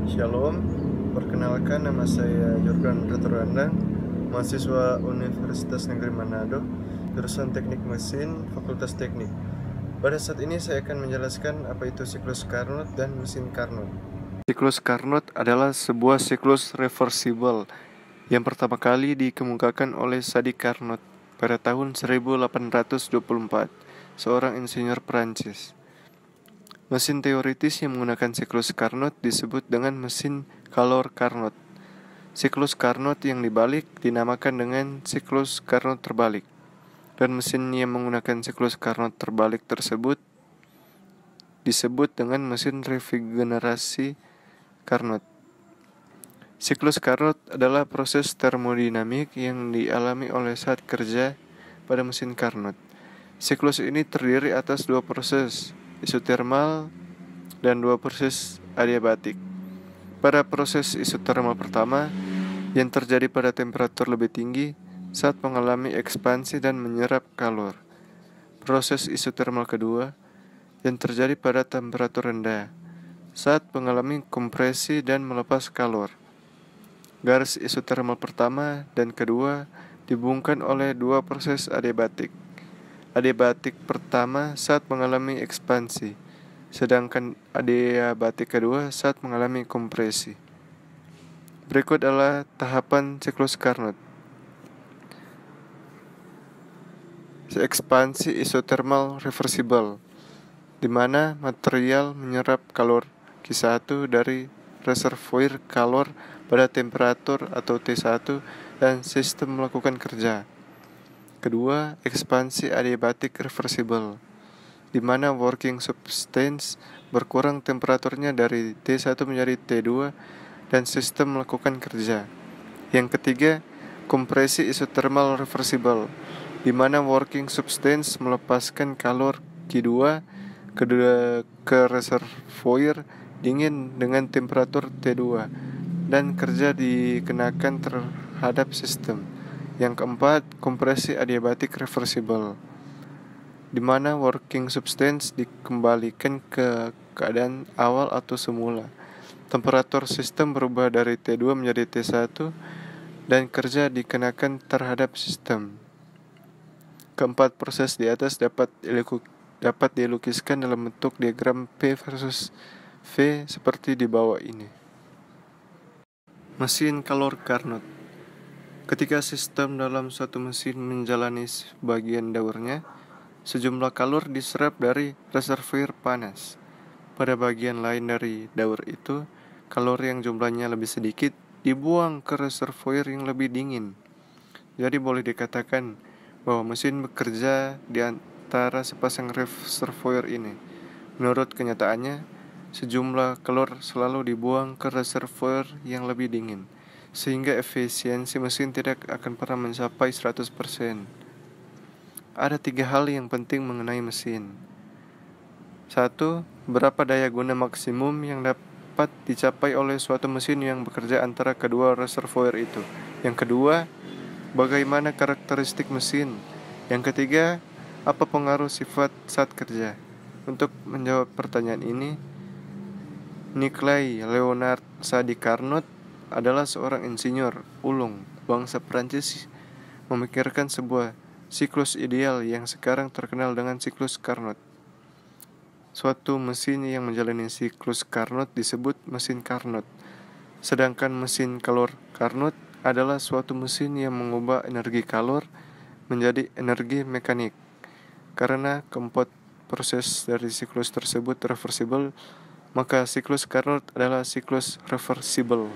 Shalom, perkenalkan nama saya Jordan Retorandang, mahasiswa Universitas Negeri Manado, jurusan Teknik Mesin, Fakultas Teknik. Pada saat ini saya akan menjelaskan apa itu siklus Carnot dan mesin Carnot. Siklus Carnot adalah sebuah siklus reversible yang pertama kali dikemukakan oleh Sadi Carnot pada tahun 1824, seorang insinyur Prancis. Mesin teoritis yang menggunakan siklus Carnot disebut dengan mesin Calor Carnot. Siklus Carnot yang dibalik dinamakan dengan siklus Carnot terbalik, dan mesin yang menggunakan siklus Carnot terbalik tersebut disebut dengan mesin regenerasi Carnot. Siklus Carnot adalah proses termodinamik yang dialami oleh saat kerja pada mesin Carnot. Siklus ini terdiri atas dua proses, isotermal dan dua proses adiabatik. Pada proses isotermal pertama, yang terjadi pada temperatur lebih tinggi saat mengalami ekspansi dan menyerap kalor. Proses isotermal kedua, yang terjadi pada temperatur rendah saat mengalami kompresi dan melepas kalor. Garis isotermal pertama dan kedua dihubungkan oleh dua proses adiabatik. Adiabatik pertama saat mengalami ekspansi, sedangkan adiabatik kedua saat mengalami kompresi. Berikut adalah tahapan siklus Carnot. Ekspansi isotermal reversible, di mana material menyerap kalor Q1 dari reservoir kalor pada temperatur atau T1 dan sistem melakukan kerja. Kedua, ekspansi adiabatik reversible, di mana working substance berkurang temperaturnya dari T1 menjadi T2 dan sistem melakukan kerja. Yang ketiga, kompresi isotermal reversible, di mana working substance melepaskan kalor Q2 ke reservoir dingin dengan temperatur T2 dan kerja dikenakan terhadap sistem. Yang keempat, kompresi adiabatik reversible, di mana working substance dikembalikan ke keadaan awal atau semula. Temperatur sistem berubah dari T2 menjadi T1 dan kerja dikenakan terhadap sistem. Keempat proses di atas dapat dilukiskan dalam bentuk diagram P versus V seperti di bawah ini. Mesin Calor Carnot. Ketika sistem dalam suatu mesin menjalani sebagian daurnya, sejumlah kalor diserap dari reservoir panas. Pada bagian lain dari daur itu, kalor yang jumlahnya lebih sedikit dibuang ke reservoir yang lebih dingin. Jadi boleh dikatakan bahwa mesin bekerja di antara sepasang reservoir ini. Menurut kenyataannya, sejumlah kalor selalu dibuang ke reservoir yang lebih dingin, sehingga efisiensi mesin tidak akan pernah mencapai 100%. Ada 3 hal yang penting mengenai mesin. 1. Berapa daya guna maksimum yang dapat dicapai oleh suatu mesin yang bekerja antara kedua reservoir itu. Yang kedua, bagaimana karakteristik mesin. Yang ketiga, apa pengaruh sifat saat kerja. Untuk menjawab pertanyaan ini, Nicolai Leonard Sadi Carnot adalah seorang insinyur ulung bangsa Prancis memikirkan sebuah siklus ideal yang sekarang terkenal dengan siklus Carnot. Suatu mesin yang menjalani siklus Carnot disebut mesin Carnot, sedangkan mesin Calor Carnot adalah suatu mesin yang mengubah energi kalor menjadi energi mekanik. Karena keempat proses dari siklus tersebut reversible, maka siklus Carnot adalah siklus reversible.